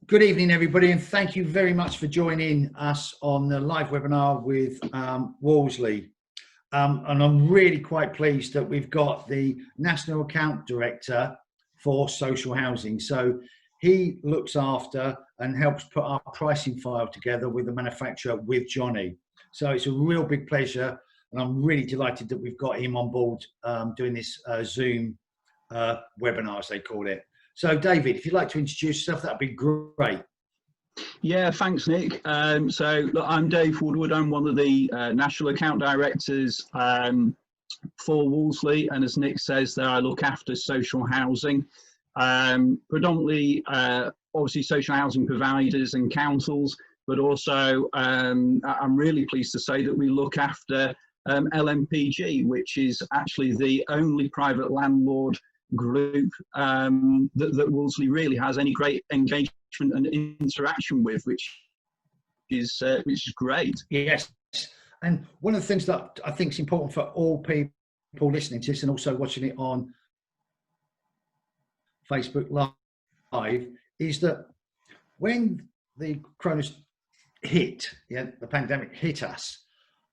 Good evening, everybody, and thank you very much for joining us on the live webinar with Wolseley. And I'm really quite pleased that we've got the National Account Director for Social Housing. So he looks after and helps put our pricing file together with the manufacturer, with Johnny. So it's a real big pleasure, and I'm really delighted that we've got him on board doing this Zoom webinar, as they call it. So, David, if you'd like to introduce yourself, that'd be great. Yeah, thanks, Nick. So, look, I'm Dave Woodward. I'm one of the National Account Directors for Wolseley, and as Nick says there, I look after social housing, predominantly, obviously, social housing providers and councils, but also I'm really pleased to say that we look after LNPG, which is actually the only private landlord group that Wolseley really has any great engagement and interaction with, which is great. Yes, and one of the things that I think is important for all people listening to this and also watching it on Facebook Live is that when the Cronus hit, the pandemic hit us,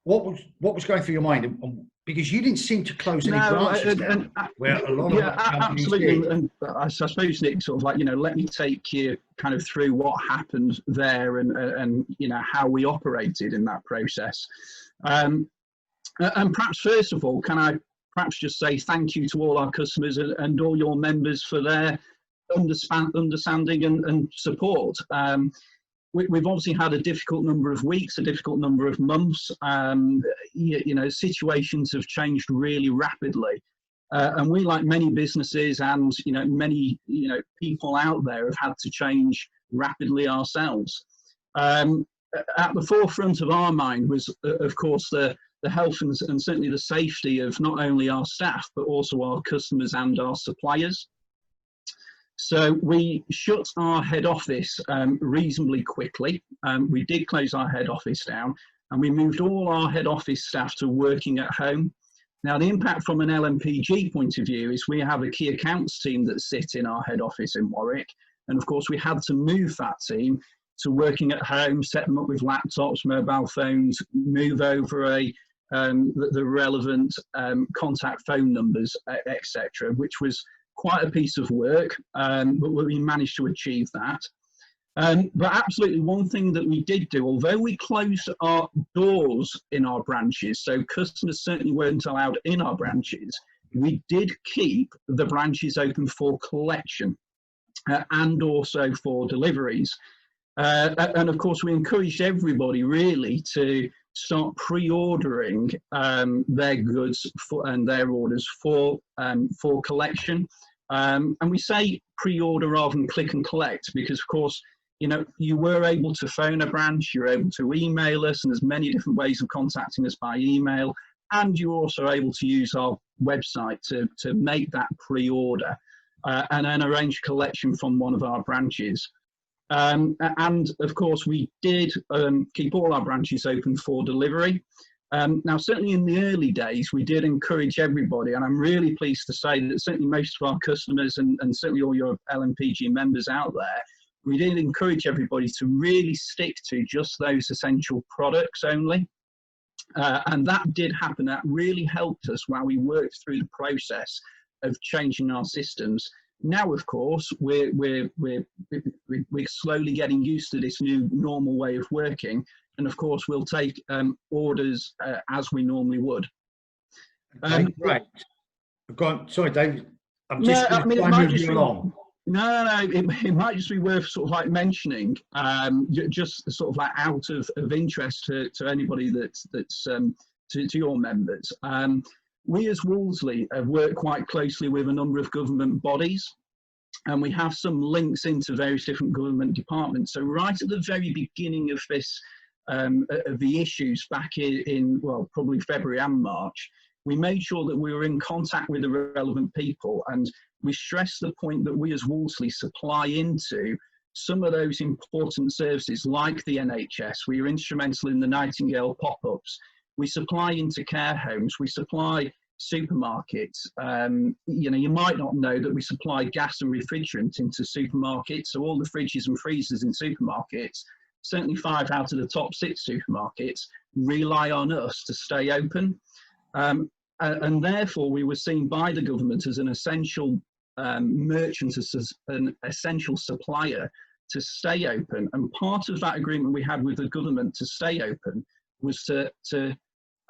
what was going through your mind? And because you didn't seem to close any branches down, where a lot of absolutely. And I suppose, Nick, sort of like, let me take you kind of through what happened there and how we operated in that process. And perhaps first of all, can I perhaps just say thank you to all our customers and all your members for their understanding and support. We've obviously had a difficult number of weeks, a difficult number of months. Situations have changed really rapidly. And we, like many businesses and, many, people out there, have had to change rapidly ourselves. At the forefront of our mind was, of course, the health and certainly the safety of not only our staff, but also our customers and our suppliers. So we shut our head office reasonably quickly. We did close our head office down, and we moved all our head office staff to working at home. Now, the impact from an LNPG point of view is we have a key accounts team that sit in our head office in Warwick. And of course, we had to move that team to working at home, set them up with laptops, mobile phones, move over the relevant contact phone numbers, etc., which was quite a piece of work, but we managed to achieve that. But absolutely one thing that we did do, although we closed our doors in our branches, so customers certainly weren't allowed in our branches, we did keep the branches open for collection and also for deliveries. And of course, we encouraged everybody really to start pre-ordering their goods and their orders for collection. And we say pre-order rather than click and collect because, of course, you were able to phone a branch, you're able to email us, and there's many different ways of contacting us by email. And you're also able to use our website to make that pre-order and then arrange collection from one of our branches. And of course, we did keep all our branches open for delivery. Now, certainly in the early days, we did encourage everybody, and I'm really pleased to say that certainly most of our customers and certainly all your LNPG members out there, we did encourage everybody to really stick to just those essential products only. And that did happen. That really helped us while we worked through the process of changing our systems. Now, of course, we're slowly getting used to this new normal way of working. And of course, we'll take orders as we normally would. Right. Sorry, Dave. I'm just going to try and move you along. No, it might just be worth sort of like mentioning, just sort of like out of interest to anybody that's to your members. We as Wolseley have worked quite closely with a number of government bodies, and we have some links into various different government departments. So right at the very beginning of this, of the issues back in well, probably February and March, we made sure that we were in contact with the relevant people, and we stressed the point that we as Wolseley supply into some of those important services like the NHS. We are instrumental in the Nightingale pop-ups. We supply into care homes. We supply supermarkets. You know, you might not know that we supply gas and refrigerant into supermarkets. So all the fridges and freezers in supermarkets, certainly 5 out of the top 6 supermarkets, rely on us to stay open. And therefore, we were seen by the government as an essential merchant, as an essential supplier to stay open. And part of that agreement we had with the government to stay open was to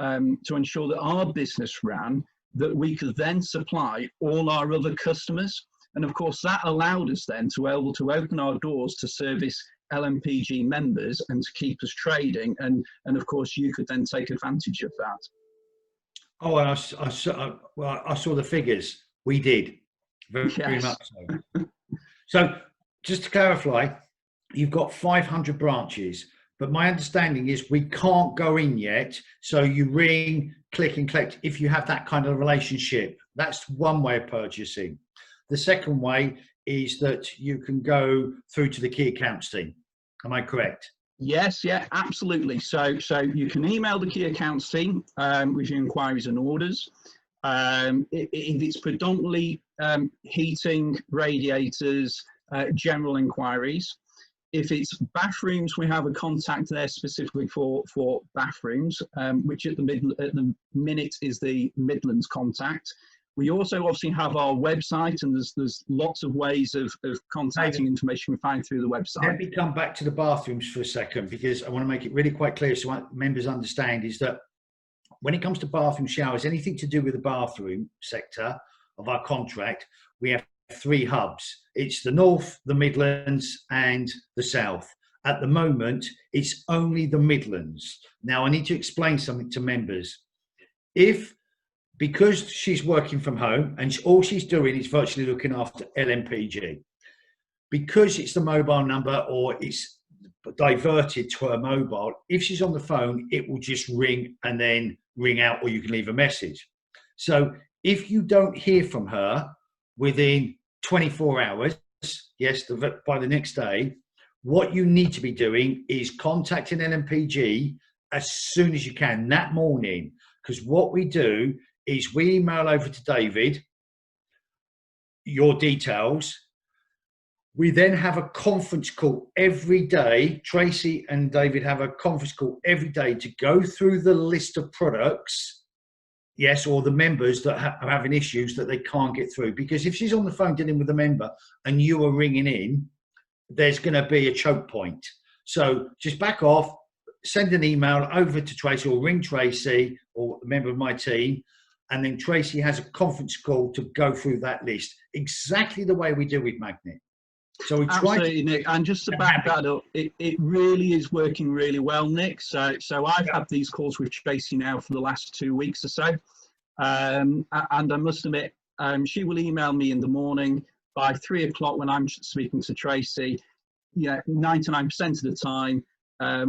ensure that our business ran, that we could then supply all our other customers. And of course, that allowed us then to be able to open our doors to service LNPG members and to keep us trading. And of course, you could then take advantage of that. Oh, and I saw the figures. We did. Very much so. So just to clarify, you've got 500 branches, but my understanding is we can't go in yet. So you ring, click and collect if you have that kind of relationship. That's one way of purchasing. The second way is that you can go through to the key accounts team. Am I correct? Yes, yeah, absolutely. So you can email the key accounts team with your inquiries and orders. If it's predominantly heating, radiators, general inquiries. If it's bathrooms, we have a contact there specifically for bathrooms, which at the minute is the Midlands contact. We also obviously have our website, and there's lots of ways of contacting information we find through the website. Let me come back to the bathrooms for a second, because I want to make it really quite clear so what members understand is that when it comes to bathroom showers, anything to do with the bathroom sector of our contract, we have 3 hubs. It's the North, the Midlands, and the South. At the moment, it's only the Midlands. Now, I need to explain something to members. Because she's working from home and all she's doing is virtually looking after LNPG, because it's the mobile number or it's diverted to her mobile, if she's on the phone, it will just ring and then ring out, or you can leave a message. So if you don't hear from her within 24 hours, yes, by the next day, what you need to be doing is contacting LNPG as soon as you can that morning, because what we do is we email over to David your details. We then have a conference call every day. Tracy and David have a conference call every day to go through the list of products, yes, or the members that are having issues that they can't get through. Because if she's on the phone dealing with a member and you are ringing in, there's going to be a choke point. So just back off, send an email over to Tracy or ring Tracy or a member of my team, and then Tracy has a conference call to go through that list, exactly the way we do with Magnet. So we try. Absolutely, Nick. And just to back that up, it really is working really well, Nick. So I've had these calls with Tracy now for the last 2 weeks or so. And I must admit, she will email me in the morning. By 3 o'clock when I'm speaking to Tracy, 99% of the time,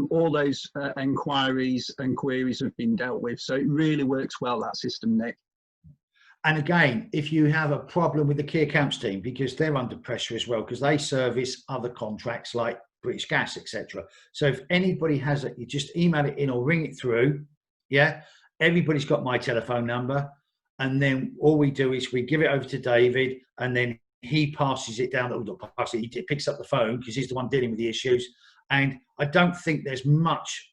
all those inquiries and queries have been dealt with. So it really works well, that system, Nick. And again, if you have a problem with the key accounts team, because they're under pressure as well, because they service other contracts like British Gas, etc. So if anybody has it, you just email it in or ring it through. Yeah, everybody's got my telephone number. And then all we do is we give it over to David, and then he passes it down. He picks up the phone because he's the one dealing with the issues. And I don't think there's much.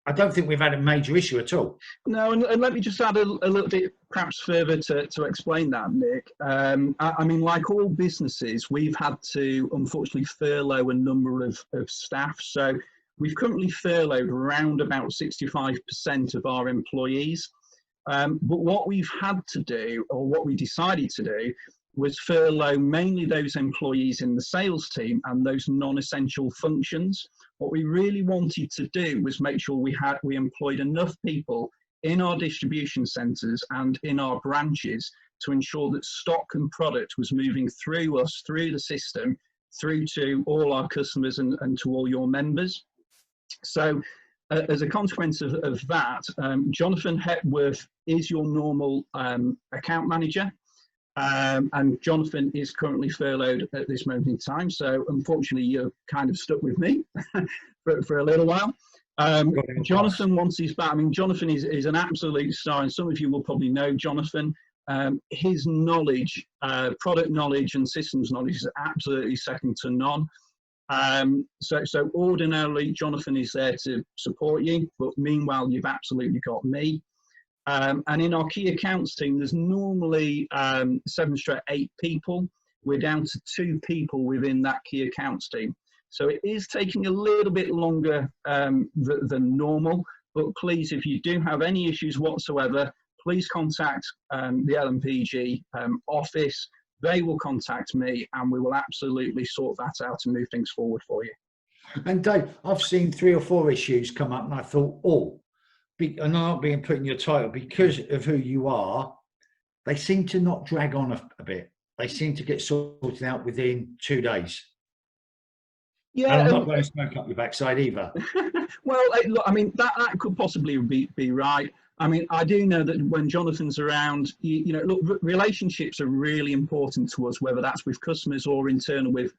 I don't think we've had a major issue at all. No, and let me just add a little bit, perhaps further to explain that, Nick. I mean, like all businesses, we've had to, unfortunately, furlough a number of staff. So we've currently furloughed around about 65% of our employees. But what we've had to do, or what we decided to do, was furlough mainly those employees in the sales team and those non-essential functions. What we really wanted to do was make sure we employed enough people in our distribution centres and in our branches to ensure that stock and product was moving through us, through the system, through to all our customers and to all your members. So as a consequence of that, Jonathan Hepworth is your normal account manager. And Jonathan is currently furloughed at this moment in time. So unfortunately, you're kind of stuck with me for a little while. Jonathan, once he's back, I mean, Jonathan is an absolute star, and some of you will probably know Jonathan. His knowledge, product knowledge and systems knowledge is absolutely second to none. So ordinarily, Jonathan is there to support you, but meanwhile, you've absolutely got me. And in our key accounts team, there's normally 7-8 people. We're down to 2 people within that key accounts team. So it is taking a little bit longer than normal, but please, if you do have any issues whatsoever, please contact the LNPG office. They will contact me and we will absolutely sort that out and move things forward for you. And Dave, I've seen 3 or 4 issues come up and I thought, and I'm not being put in your title, because of who you are, they seem to not drag on a bit. They seem to get sorted out within 2 days. Yeah, and I'm not going to smoke up your backside either. Well, look, I mean, that could possibly be right. I mean, I do know that when Jonathan's around, you know, look, relationships are really important to us, whether that's with customers or internal with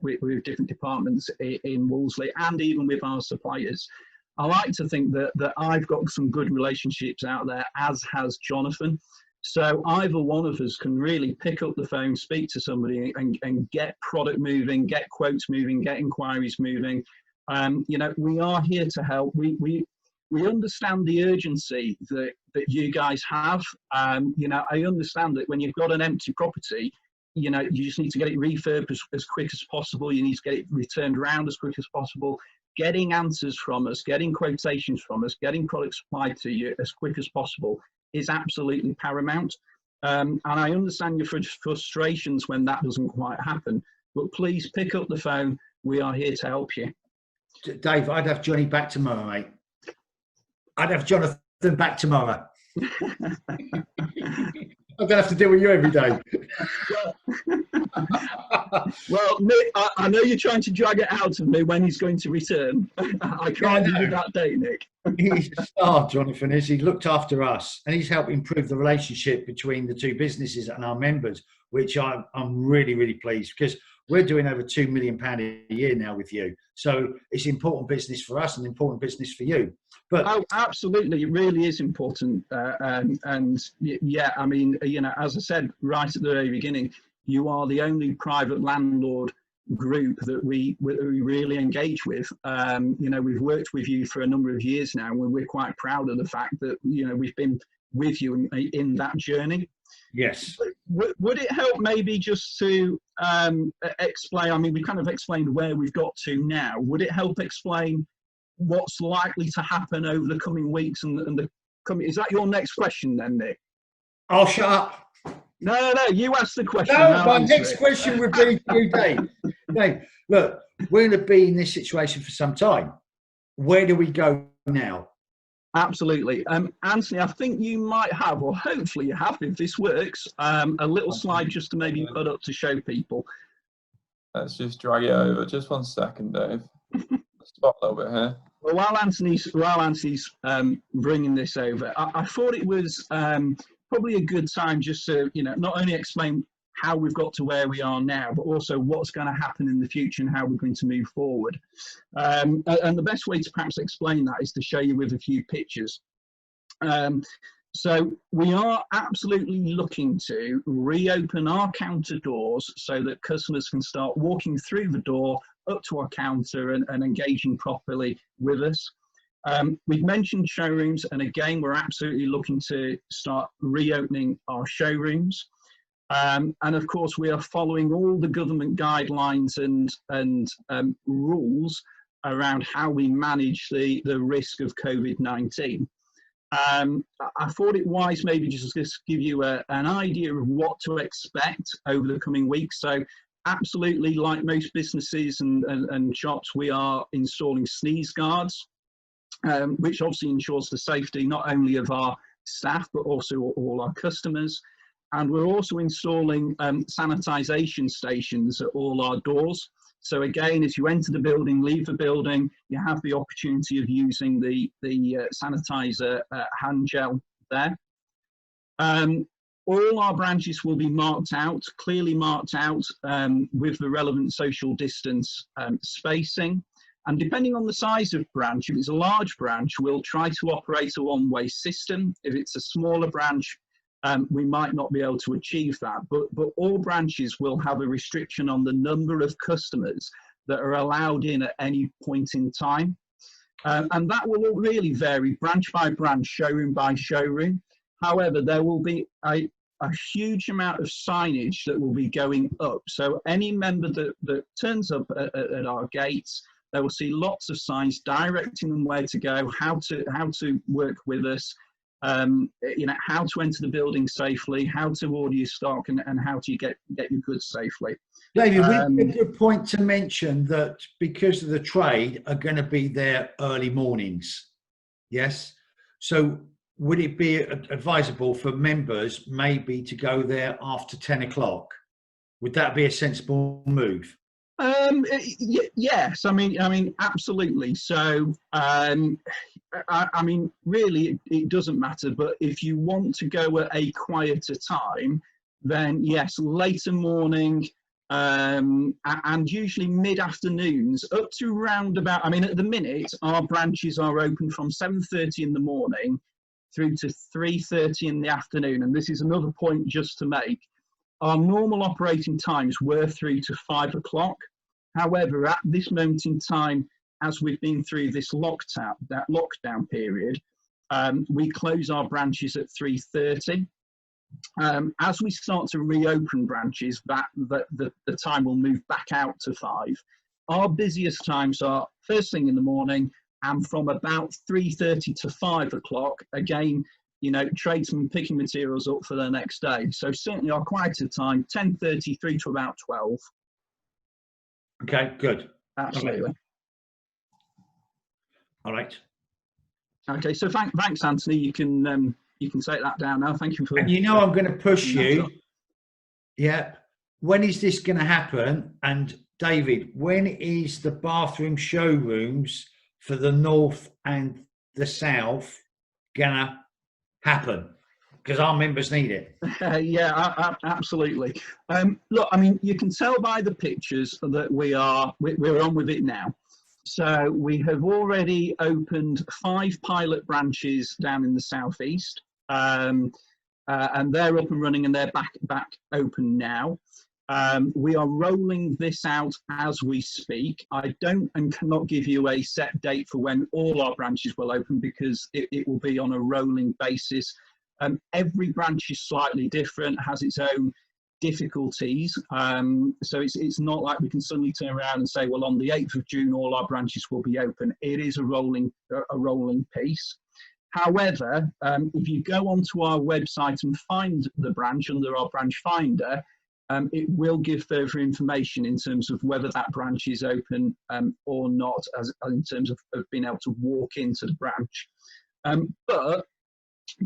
different departments in Wolseley, and even with our suppliers. I like to think that I've got some good relationships out there, as has Jonathan. So either one of us can really pick up the phone, speak to somebody and get product moving, get quotes moving, get inquiries moving. You know, we are here to help. We understand the urgency that you guys have. You know, I understand that when you've got an empty property, you know, you just need to get it refurbed as quick as possible. You need to get it returned around as quick as possible. Getting answers from us, getting quotations from us, getting products supplied to you as quick as possible is absolutely paramount. And I understand your frustrations when that doesn't quite happen, but please pick up the phone. We are here to help you. Dave, I'd have Johnny back tomorrow, mate. I'd have Jonathan back tomorrow. I'm going to have to deal with you every day. Well, Nick, I know you're trying to drag it out of me when he's going to return. I can't give you that date, Nick. He's a star, Jonathan is. He looked after us and he's helped improve the relationship between the 2 businesses and our members, which I'm really, really pleased, because we're doing over £2 million a year now with you. So it's important business for us and important business for you. But oh, absolutely, it really is important. And yeah, I mean, you know, as I said right at the very beginning, you are the only private landlord group that we really engage with. You know, we've worked with you for a number of years now, and we're quite proud of the fact that, you know, we've been with you in that journey. Yes. Would it help maybe just to explain, I mean, we kind of explained where we've got to now. Would it help explain what's likely to happen over the coming weeks and the coming, is that your next question then, Nick? I'll shut up. No, you asked the question. No, my next question would be to you, Dave. Dave, look, we're going to be in this situation for some time. Where do we go now? Absolutely. Anthony, I think you might have, or hopefully you have, if this works, a little slide just to maybe put up to show people. Let's just drag it over. Just 1 second, Dave. Spot a little bit here. Well, while Anthony's bringing this over, I thought it was probably a good time just to, you know, not only explain how we've got to where we are now, but also what's going to happen in the future and how we're going to move forward. And the best way to perhaps explain that is to show you with a few pictures. So we are absolutely looking to reopen our counter doors so that customers can start walking through the door up to our counter and engaging properly with us. We've mentioned showrooms, and again, we're absolutely looking to start reopening our showrooms. And of course, we are following all the government guidelines and rules around how we manage the risk of COVID-19. I thought it wise maybe just to give you an idea of what to expect over the coming weeks. So absolutely, like most businesses and shops, we are installing sneeze guards, which obviously ensures the safety not only of our staff, but also all our customers. And we're also installing sanitisation stations at all our doors. So again, as you enter the building, leave the building, you have the opportunity of using the sanitizer hand gel there. All our branches will be marked out, clearly marked out with the relevant social distance spacing. And depending on the size of branch, if it's a large branch, we'll try to operate a one-way system. If it's a smaller branch, we might not be able to achieve that. But all branches will have a restriction on the number of customers that are allowed in at any point in time. And that will really vary branch by branch, showroom by showroom. However, there will be a huge amount of signage that will be going up. So any member that turns up at our gates, they will see lots of signs directing them where to go, how to work with us, you know, how to enter the building safely, how to order your stock, and how to get your goods safely. David, would it be a good point to mention that because of the trade are going to be there early mornings? Yes. So would it be advisable for members maybe to go there after 10 o'clock? Would that be a sensible move? Yes, I mean, absolutely. So, I mean, really, it doesn't matter. But if you want to go at a quieter time, then yes, later morning, and usually mid-afternoons, up to round about. I mean, at the minute, our branches are open from 7:30 in the morning through to 3:30 in the afternoon. And this is another point just to make. Our normal operating times were 3 to 5 o'clock. However, at this moment in time, as we've been through this lockdown period, we close our branches at 3:30. As we start to reopen branches, the time will move back out to 5. Our busiest times are first thing in the morning, and from about 3:30 to 5 o'clock, again, you know, tradesmen picking materials up for the next day. So certainly our quieter time, 10:30 through to about 12. Okay, good. Absolutely. Okay. All right. Okay, so thanks, Anthony. You can take that down now. Thank you for. And you know I'm going to push you. Yeah. When is this going to happen? And David, when is the bathroom showrooms for the north and the south gonna happen? Because our members need it. Yeah, absolutely. Look, I mean, you can tell by the pictures that we're on with it now. So we have already opened 5 pilot branches down in the southeast, and they're up and running, and they're back open now. We are rolling this out as we speak. I don't and cannot give you a set date for when all our branches will open, because it will be on a rolling basis. Every branch is slightly different, has its own difficulties. So it's not like we can suddenly turn around and say, well, on the 8th of June, all our branches will be open. It is a rolling piece. However, if you go onto our website and find the branch under our branch finder, it will give further information in terms of whether that branch is open or not, as in terms of being able to walk into the branch. But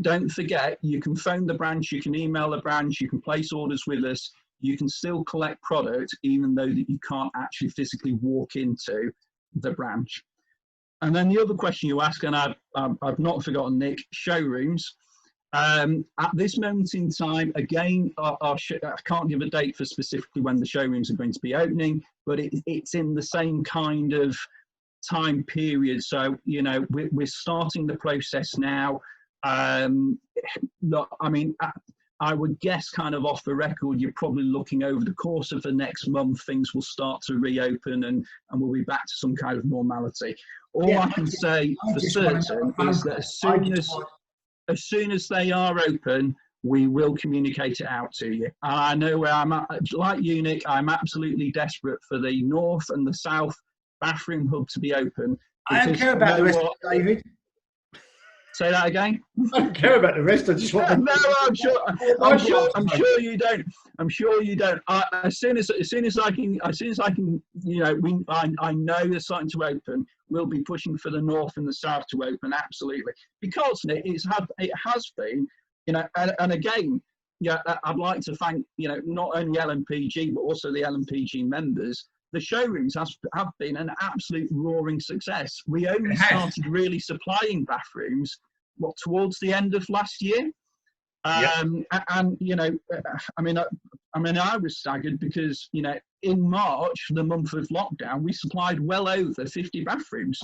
don't forget, you can phone the branch, you can email the branch, you can place orders with us, you can still collect product even though that you can't actually physically walk into the branch. And then the other question you ask, and I've not forgotten, Nick, showrooms. At this moment in time, again, I can't give a date for specifically when the showrooms are going to be opening, but it's in the same kind of time period. So, you know, we're starting the process now. Look, I mean, I would guess kind of off the record, you're probably looking over the course of the next month, things will start to reopen and we'll be back to some kind of normality. All I can say for certain is that as soon as they are open, we will communicate it out to you. And I know where I'm at, like you, Nick, I'm absolutely desperate for the north and the south bathroom hub to be open. I don't care about the rest, David. Say that again. I don't care about the rest. I just want. No, I'm sure you don't. I'm sure you don't. As soon as I can, you know, I know they're starting to open. We'll be pushing for the north and the south to open. Absolutely, because it has been, you know, and again, yeah, I'd like to thank, you know, not only LNPG but also the LNPG members. The showrooms have been an absolute roaring success. We only started really supplying bathrooms, towards the end of last year. And, you know, I mean, I mean, I was staggered because, you know, in March, the month of lockdown, we supplied well over 50 bathrooms,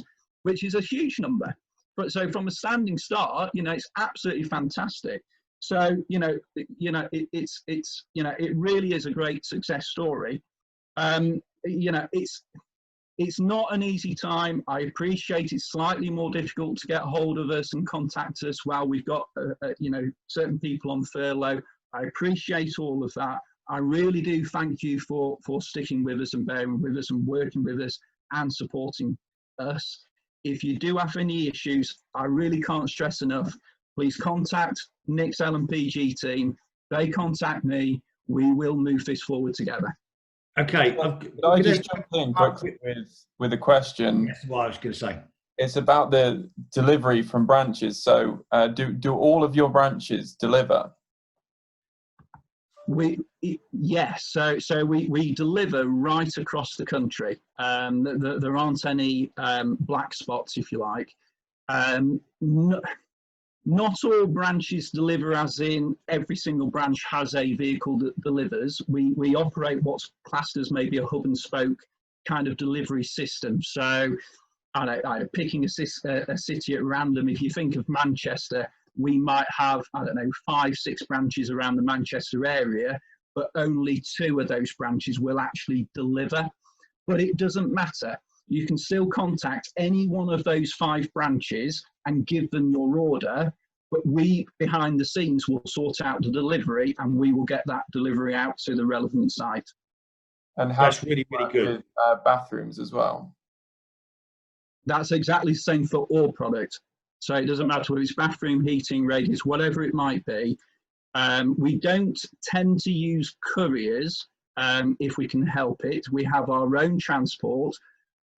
which is a huge number. But so from a standing start, you know, it's absolutely fantastic. So, it's it really is a great success story. It's not an easy time. I appreciate it's slightly more difficult to get hold of us and contact us while we've got, certain people on furlough. I appreciate all of that. I really do thank you for sticking with us and bearing with us and working with us and supporting us. If you do have any issues, I really can't stress enough, please contact Nick's LNPG team. They contact me. We will move this forward together. Okay. Could I just jump in quickly with a question? That's what I was going to say. It's about the delivery from branches. So do all of your branches deliver? Yes, so we deliver right across the country. There aren't any black spots, if you like. Not all branches deliver, as in every single branch has a vehicle that delivers. We operate what's classed as maybe a hub and spoke kind of delivery system. So, I'm picking a city at random. If you think of Manchester, we might have, 5-6 branches around the Manchester area, but only 2 of those branches will actually deliver. But it doesn't matter. You can still contact any one of those 5 branches and give them your order, but we behind the scenes will sort out the delivery and we will get that delivery out to the relevant site. And that's really, really good. With bathrooms as well? That's exactly the same for all products. So it doesn't matter whether it's bathroom, heating, radiators, whatever it might be. We don't tend to use couriers if we can help it. We have our own transport.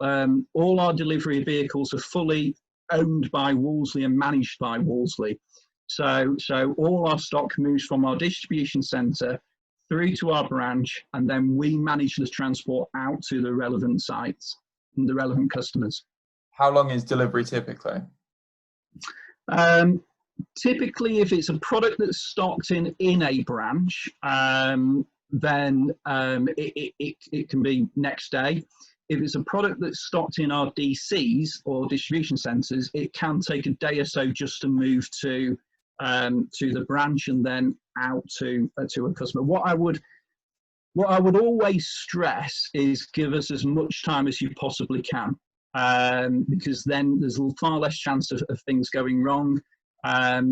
All our delivery vehicles are fully owned by Wolseley and managed by Wolseley. So all our stock moves from our distribution centre through to our branch, and then we manage the transport out to the relevant sites and the relevant customers. How long is delivery typically? Typically, if it's a product that's stocked in a branch, then it can be next day. If it's a product that's stocked in our DCs or distribution centres, it can take a day or so just to move to the branch and then out to a customer. What I would always stress is give us as much time as you possibly can, because then there's far less chance of things going wrong.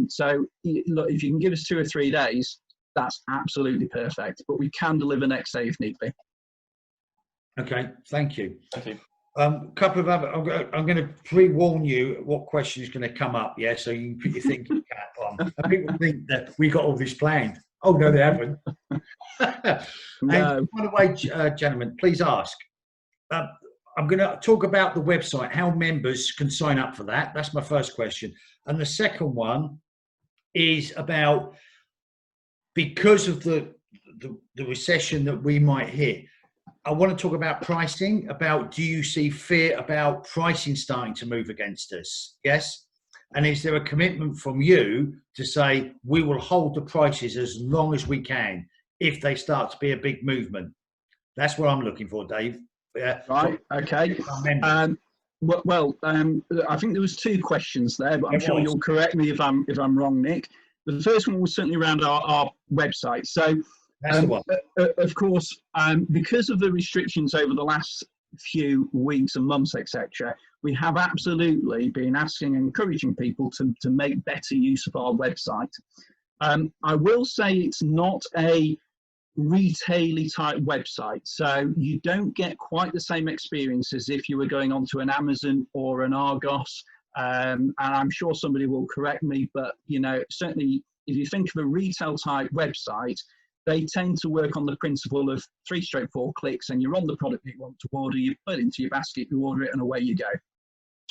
So look, if you can give us 2 or 3 days, that's absolutely perfect, but we can deliver next day if need be. Okay, thank you. Thank you. Couple of other, I'm going to pre-warn you what question is going to come up, yeah, so you can put your thinking cap on. And people think that we got all this planned. Oh, no, they haven't. No. And by the way, gentlemen, please ask. I'm going to talk about the website, how members can sign up for that. That's my first question. And the second one is about, because of the recession that we might hit, I want to talk about pricing, about do you see fear about pricing starting to move against us? Yes? And is there a commitment from you to say we will hold the prices as long as we can if they start to be a big movement? That's what I'm looking for, Dave. Right, okay. I think there was 2 questions there, but I'm sure you'll correct me if I'm wrong, Nick. The first one was certainly around our website. So, that's the one. Of course, because of the restrictions over the last few weeks and months, etc., we have absolutely been asking and encouraging people to make better use of our website. I will say it's not a retail-y type website, so you don't get quite the same experience as if you were going onto an Amazon or an Argos. And I'm sure somebody will correct me, but certainly if you think of a retail type website, they tend to work on the principle of 3-4 clicks and you're on the product you want to order, you put it into your basket, you order it, and away you go.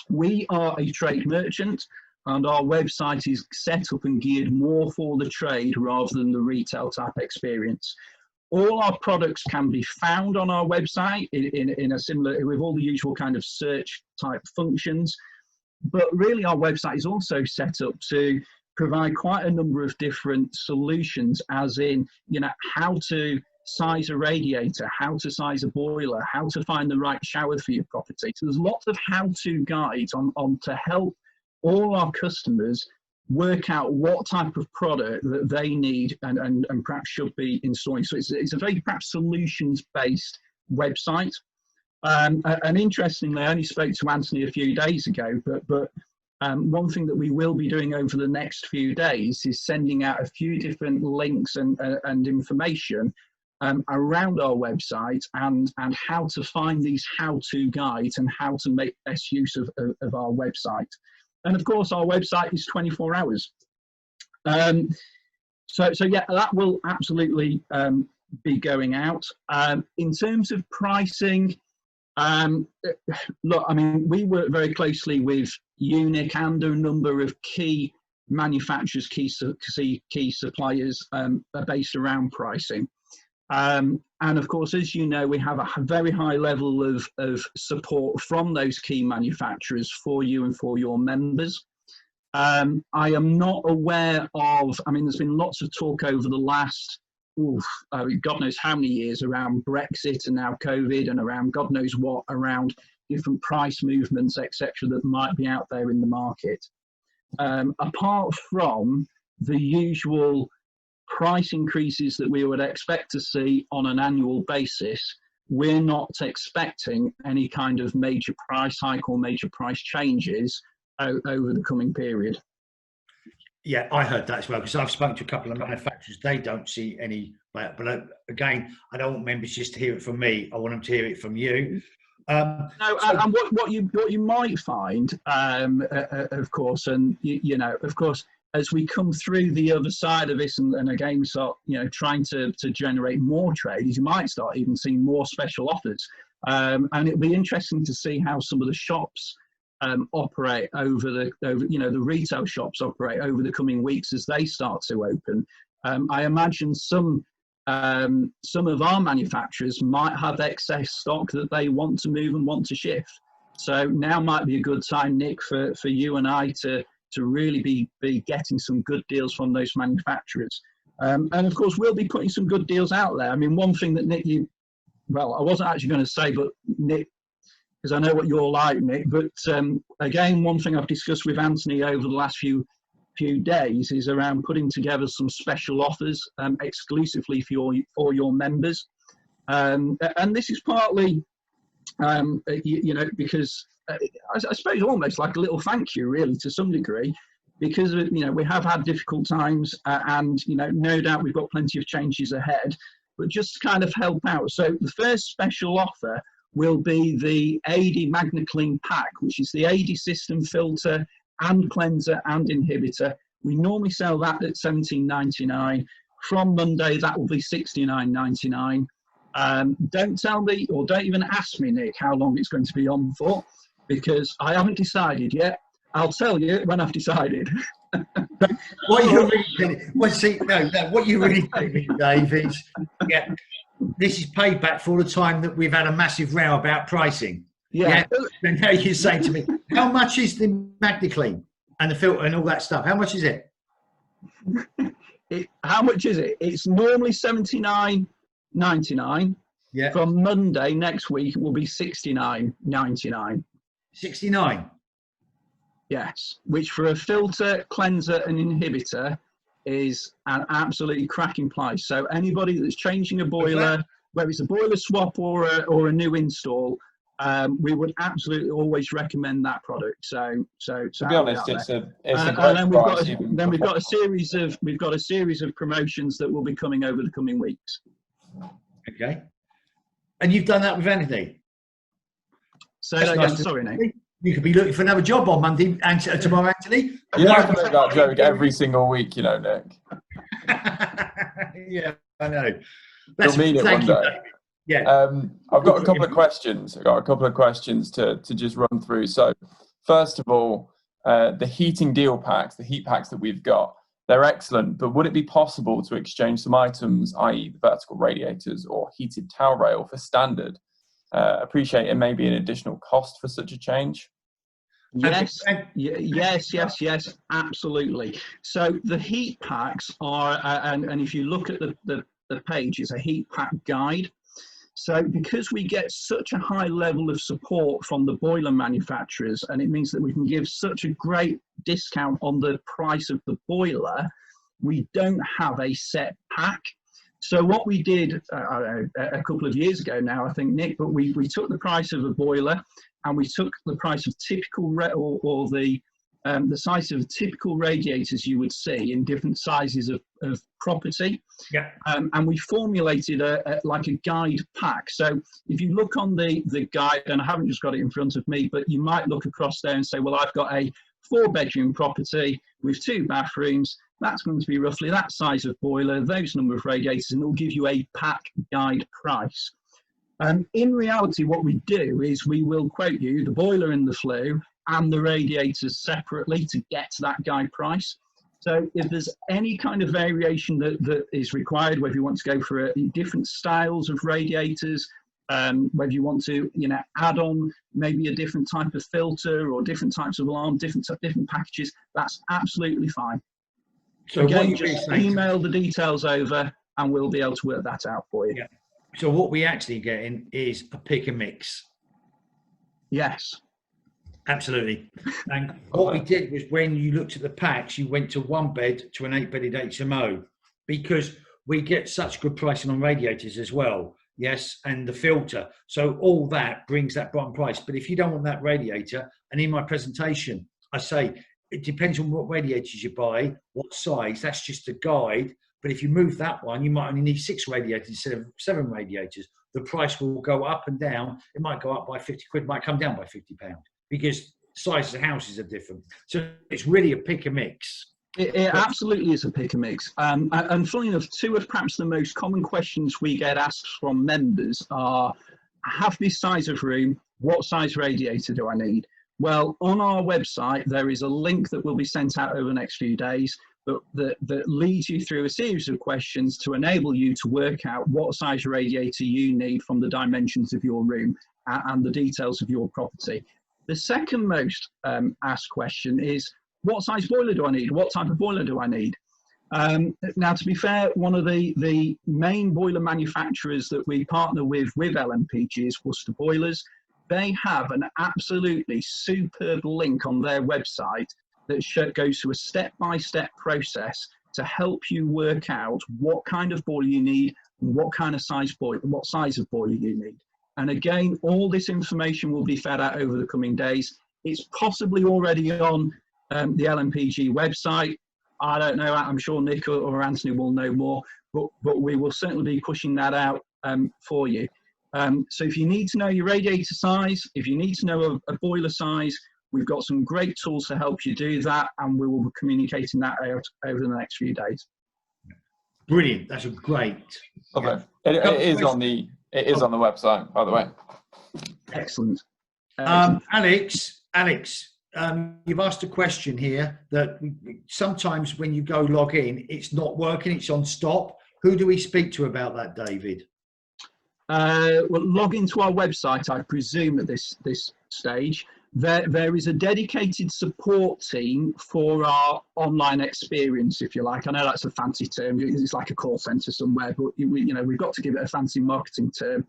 We are a trade merchant, and our website is set up and geared more for the trade rather than the retail type experience. All our products can be found on our website in a similar, with all the usual kind of search type functions, but really our website is also set up to provide quite a number of different solutions, as in, how to size a radiator, how to size a boiler, how to find the right shower for your property. So there's lots of how-to guides on to help all our customers work out what type of product that they need and perhaps should be installing. So it's a very perhaps solutions-based website. And interestingly, I only spoke to Anthony a few days ago, but one thing that we will be doing over the next few days is sending out a few different links and information around our website and how to find these how-to guides and how to make best use of our website. And of course, our website is 24 hours. So yeah, that will absolutely be going out. In terms of pricing, look, I mean, we work very closely with Unic and a number of key manufacturers, key suppliers based around pricing. And of course, as you know, we have a very high level of support from those key manufacturers for you and for your members. I am not aware of, I mean, there's been lots of talk over the last, God knows how many years around Brexit and now COVID and around God knows what, around different price movements, etc., that might be out there in the market. Apart from the usual price increases that we would expect to see on an annual basis, we're not expecting any kind of major price hike or major price changes over the coming period. Yeah, I heard that as well, because I've spoken to a couple of manufacturers. They don't see any, but again, I don't want members just to hear it from me. I want them to hear it from you. No, and what you might find, of course, and you know, of course, as we come through the other side of this, and again, we start, you know, trying to generate more trades, you might start even seeing more special offers, and it'll be interesting to see how some of the shops operate over you know, the retail shops operate over the coming weeks as they start to open. I imagine some of our manufacturers might have excess stock that they want to move and want to shift. So now might be a good time, Nick, for you and I to really be getting some good deals from those manufacturers. And of course, we'll be putting some good deals out there. I mean, one thing that Nick, well, I wasn't actually going to say, but Nick, because I know what you're like, Nick, but again, one thing I've discussed with Anthony over the last few days is around putting together some special offers exclusively for your members. And this is partly, you know, because I suppose almost like a little thank you, really, to some degree, because, you know, we have had difficult times and, you know, no doubt we've got plenty of changes ahead, but just to kind of help out. So the first special offer will be the AD MagnaClean pack, which is the AD system filter and cleanser and inhibitor. We normally sell that at $17.99. From Monday, that will be $69.99. Don't tell me, or don't even ask me, Nick, how long it's going to be on for, because I haven't decided yet. I'll tell you when I've decided. What you're really thinking, Dave, is, yeah, this is payback for all the time that we've had a massive row about pricing. Yeah. And now you're saying to me, how much is the MagnaClean and the filter and all that stuff? How much is it? How much is it? It's normally $79.99. Yeah. From Monday next week, it will be $69.99. 69. Yes, which for a filter, cleanser, and inhibitor is an absolutely cracking price. So anybody that's changing a boiler, whether it's a boiler swap or a new install, we would absolutely always recommend that product. So to be honest, it's a great price. Then we've got a series of promotions that will be coming over the coming weeks. Okay, and you've done that with Anthony. So that again, sorry, Nick. You could be looking for another job on Monday and tomorrow, Anthony. You have to make that joke every single week, you know, Nick. Yeah, I know. You'll mean it one day. Yeah. I've got a couple of questions. To just run through. So, first of all, the heating deal packs, the heat packs that we've got, they're excellent. But would it be possible to exchange some items, i.e., the vertical radiators or heated towel rail, for standard? Appreciate it may be an additional cost for such a change. Yes, absolutely. So the heat packs are, and if you look at the the page is a heat pack guide. So because we get such a high level of support from the boiler manufacturers, and it means that we can give such a great discount on the price of the boiler, we don't have a set pack. So what we did a couple of years ago now, I think, Nick, but we took the price of a boiler and we took the price of typical the size of typical radiators you would see in different sizes of property. Yeah. And we formulated like a guide pack. So if you look on the guide, and I haven't just got it in front of me, but you might look across there and say, well, I've got a 4-bedroom property with 2 bathrooms. That's going to be roughly that size of boiler, those number of radiators, and it'll give you a pack guide price. In reality, what we do is we will quote you the boiler and the flue and the radiators separately to get to that guide price. So if there's any kind of variation that is required, whether you want to go for different styles of radiators, whether you want to, add on maybe a different type of filter or different types of alarm, different packages, that's absolutely fine. So again, just email the details over and we'll be able to work that out for you. Yeah. So what we actually getting is a pick and mix. Yes. Absolutely. And what we did was when you looked at the packs, you went to 1 bed to an 8-bedded HMO, because we get such good pricing on radiators as well. Yes. And the filter. So all that brings that bottom price. But if you don't want that radiator, and in my presentation, I say, it depends on what radiators you buy, what size, that's just a guide. But if you move that one, you might only need 6 radiators instead of 7 radiators. The price will go up and down. It might go up by 50 quid, it might come down by £50, because sizes of houses are different. So it's really a pick and mix. It absolutely is a pick and mix. And funnily enough, 2 of perhaps the most common questions we get asked from members are, I have this size of room, what size radiator do I need? Well, on our website, there is a link that will be sent out over the next few days that leads you through a series of questions to enable you to work out what size radiator you need from the dimensions of your room and the details of your property. The second most asked question is, what size boiler do I need? What type of boiler do I need? Now, to be fair, one of the main boiler manufacturers that we partner with LNPG is Worcester Boilers. They have an absolutely superb link on their website that goes through a step-by-step process to help you work out what kind of boiler you need and what size of boiler you need. And again, all this information will be fed out over the coming days. It's possibly already on the LNPG website. I don't know, I'm sure Nick or Anthony will know more, but we will certainly be pushing that out for you. So if you need to know your radiator size, if you need to know a boiler size, we've got some great tools to help you do that, and we will be communicating that out over the next few days. Brilliant. That's a great. Okay. It is on the website, by the way. Excellent. Alex, you've asked a question here that sometimes when you go log in, it's not working, it's on stop. Who do we speak to about that, David? Well, log into our website, I presume, at this stage. There is a dedicated support team for our online experience, if you like. I know that's a fancy term. It's like a call centre somewhere, but we've got to give it a fancy marketing term.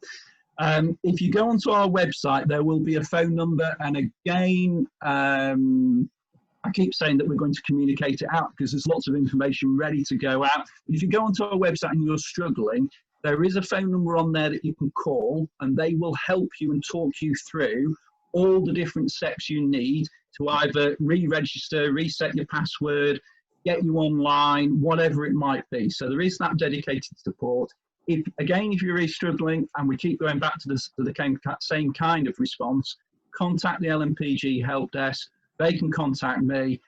If you go onto our website, there will be a phone number. And again, I keep saying that we're going to communicate it out because there's lots of information ready to go out. If you go onto our website and you're struggling, there is a phone number on there that you can call, and they will help you and talk you through all the different steps you need to either re-register, reset your password, get you online, whatever it might be. So there is that dedicated support. If you're really struggling and we keep going back to the same kind of response, contact the LNPG help desk. They can contact me.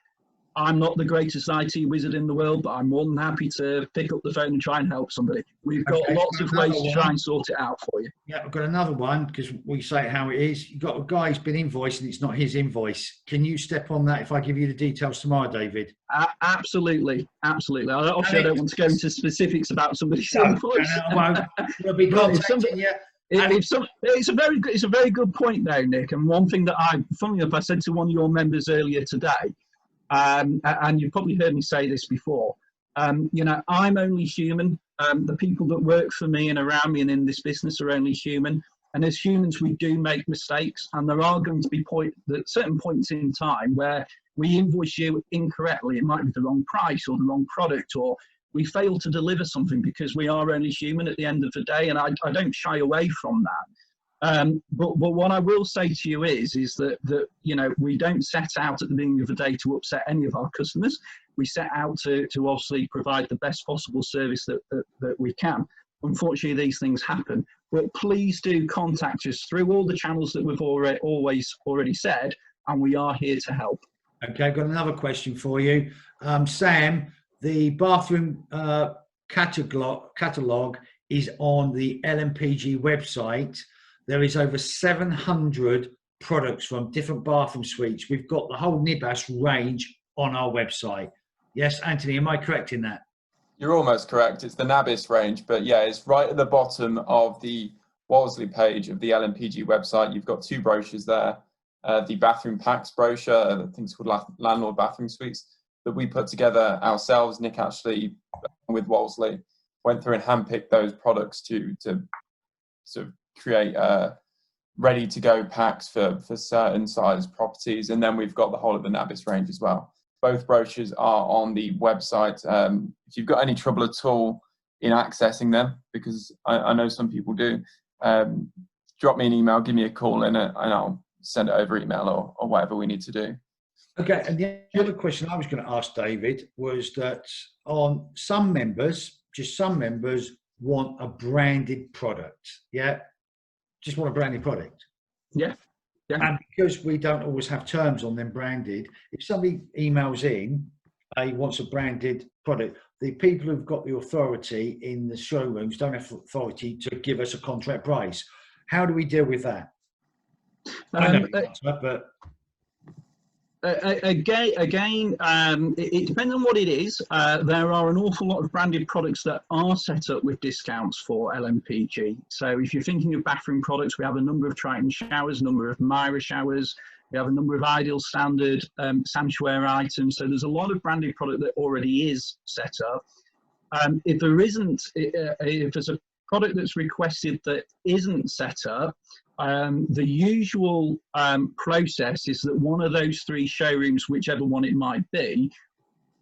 I'm not the greatest IT wizard in the world, but I'm more than happy to pick up the phone and try and help somebody. We've got lots of ways to try and sort it out for you. Yeah, I've got another one because we say it how it is. You've got a guy who's been invoiced and it's not his invoice. Can you step on that if I give you the details tomorrow, David? Absolutely. Obviously, I don't want to go into specifics about somebody's invoice. We'll be contacting you. It's a very good point though, Nick. And one thing that funnily enough, I said to one of your members earlier today, and you've probably heard me say this before. I'm only human. The people that work for me and around me and in this business are only human. And as humans, we do make mistakes, and there are going to be certain points in time where we invoice you incorrectly. It might be the wrong price or the wrong product, or we fail to deliver something, because we are only human at the end of the day, and I don't shy away from that. But what I will say to you is that you know, we don't set out at the beginning of the day to upset any of our customers. We set out to obviously provide the best possible service that we can. Unfortunately, these things happen, but please do contact us through all the channels that we've already said, and we are here to help. Okay, I've got another question for you. Sam, the bathroom catalogue is on the LNPG website. There is over 700 products from different bathroom suites. We've got the whole Nibas range on our website. Yes, Anthony, am I correct in that? You're almost correct. It's the Nabis range, but yeah, it's right at the bottom of the Wolseley page of the LNPG website. You've got two brochures there. The bathroom packs brochure, I think it's called Landlord Bathroom Suites, that we put together ourselves. Nick actually, with Wolseley, went through and handpicked those products to sort of create ready to go packs for certain size properties. And then we've got the whole of the Nabis range as well. Both brochures are on the website. If you've got any trouble at all in accessing them, because I know some people do, drop me an email, give me a call, and I'll send it over email or whatever we need to do. Okay, and the other question I was going to ask David was that on some members, just some members want a branded product. Yeah, just want a branded product. Yeah. Yeah. And because we don't always have terms on them branded, if somebody emails in, he wants a branded product, the people who've got the authority in the showrooms don't have authority to give us a contract price. How do we deal with that? I know the answer, but again, it depends on what it is. There are an awful lot of branded products that are set up with discounts for LNPG. So if you're thinking of bathroom products, we have a number of Triton showers, a number of Myra showers, we have a number of Ideal Standard Sanctuary items. So there's a lot of branded product that already is set up. If there's a product that's requested that isn't set up, the usual process is that one of those three showrooms, whichever one it might be,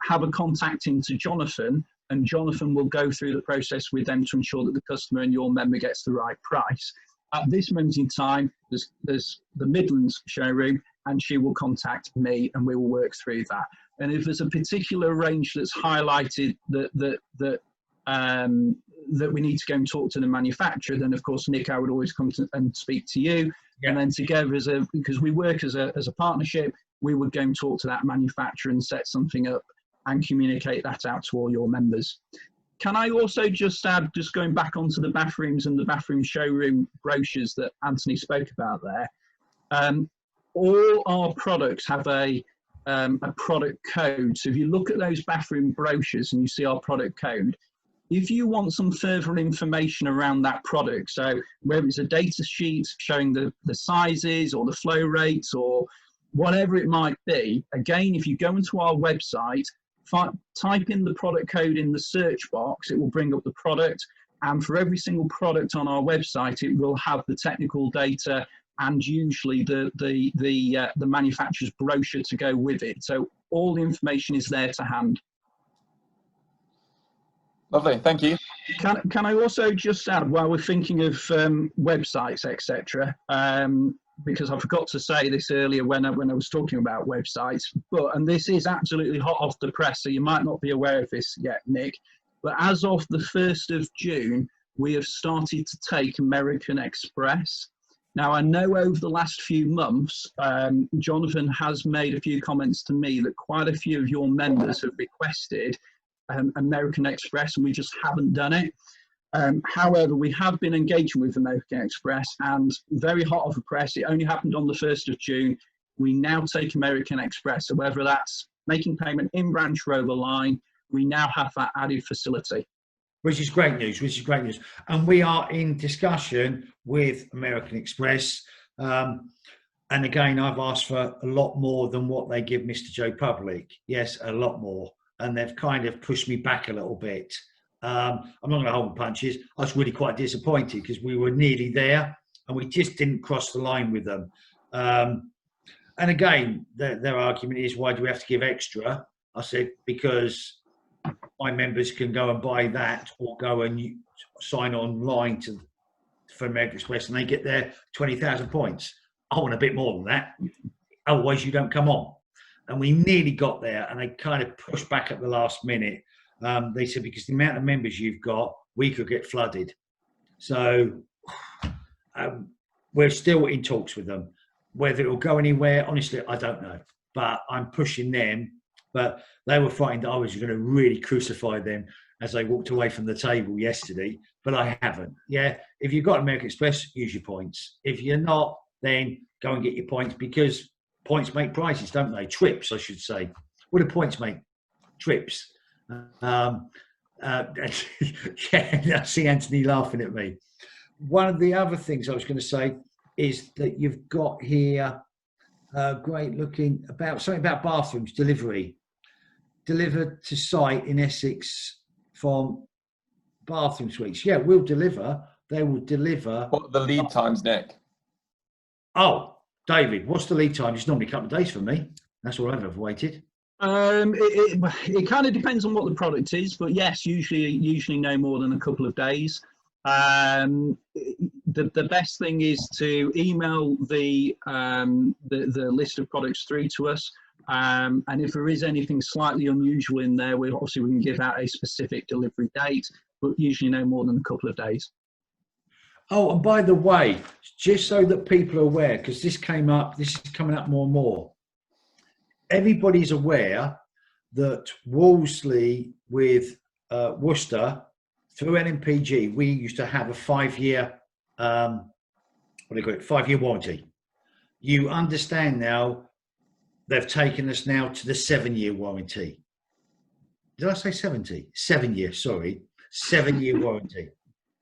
have a contact into Jonathan, and Jonathan will go through the process with them to ensure that the customer and your member gets the right price. At this moment in time, there's the Midlands showroom, and she will contact me and we will work through that. And if there's a particular range that's highlighted that we need to go and talk to the manufacturer, then of course, Nick, I would always come and speak to you. Yeah. And then together, because we work as a partnership, we would go and talk to that manufacturer and set something up and communicate that out to all your members. Can I also just add, just going back onto the bathrooms and the bathroom showroom brochures that Anthony spoke about there, all our products have a product code. So if you look at those bathroom brochures and you see our product code, if you want some further information around that product, so whether it's a data sheet showing the sizes or the flow rates or whatever it might be, again, if you go into our website, type in the product code in the search box, it will bring up the product. And for every single product on our website, it will have the technical data and usually the manufacturer's brochure to go with it. So all the information is there to hand. Lovely, thank you. Can I also just add, while we're thinking of websites, etc., because I forgot to say this earlier when I was talking about websites, and this is absolutely hot off the press, so you might not be aware of this yet, Nick, but as of the 1st of June, we have started to take American Express. Now, I know over the last few months, Jonathan has made a few comments to me that quite a few of your members have requested American Express, and we just haven't done it. However, we have been engaging with American Express, and very hot off the press, it only happened on the 1st of June. We now take American Express, so whether that's making payment in branch or over line, we now have that added facility. Which is great news, And we are in discussion with American Express. And again, I've asked for a lot more than what they give Mr. Joe Public. Yes, a lot more. And they've kind of pushed me back a little bit. I'm not going to hold punches. I was really quite disappointed because we were nearly there and we just didn't cross the line with them. And again, their argument is, why do we have to give extra? I said, because my members can go and buy that or go and sign online for American Express and they get their 20,000 points. I want a bit more than that. Otherwise, you don't come on. And we nearly got there and they kind of pushed back at the last minute. They said, because the amount of members you've got, we could get flooded. So we're still in talks with them. Whether it will go anywhere, honestly, I don't know. But I'm pushing them. But they were frightened that I was going to really crucify them as they walked away from the table yesterday. But I haven't. Yeah, if you've got American Express, use your points. If you're not, then go and get your points, because points make prices, don't they? Trips, I should say. What do points make? Trips. Yeah, I see Anthony laughing at me. One of the other things I was going to say is that you've got here great looking about something about bathrooms delivery, delivered to site in Essex from bathroom suites. Yeah, we'll deliver. They will deliver. What are the lead times, Nick? Oh, David, what's the lead time? It's normally a couple of days for me. That's all I've ever waited. It kind of depends on what the product is, but yes, usually no more than a couple of days. The best thing is to email the list of products through to us, and if there is anything slightly unusual in there, we can give out a specific delivery date, but usually no more than a couple of days. Oh, and by the way, just so that people are aware, because this is coming up more and more. Everybody's aware that Wolseley with Worcester, through LNPG, we used to have a 5-year, 5-year warranty. You understand now, they've taken us now to the 7-year warranty. Did I say 70? 7-year, sorry. 7-year warranty.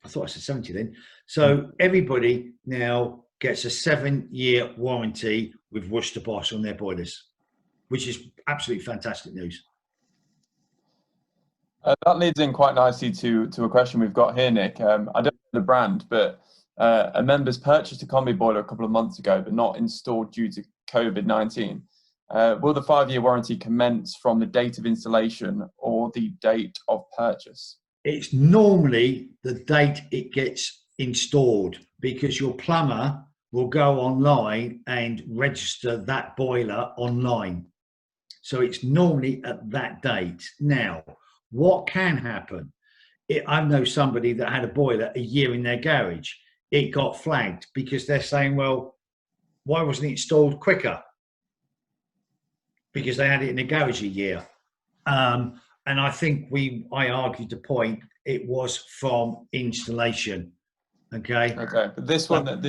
I thought I said 70 then. So everybody now gets a 7-year warranty with Worcester Bosch on their boilers, which is absolutely fantastic news. That leads in quite nicely to a question we've got here, Nick. I don't know the brand, but a member's purchased a combi boiler a couple of months ago, but not installed due to COVID-19. Will the 5-year warranty commence from the date of installation or the date of purchase? It's normally the date it gets installed, because your plumber will go online and register that boiler online. So it's normally at that date. Now, what can happen? I know somebody that had a boiler a year in their garage. It got flagged because they're saying, well, why wasn't it installed quicker? Because they had it in the garage a year. And I think I argued the point, it was from installation. Okay. But this one I've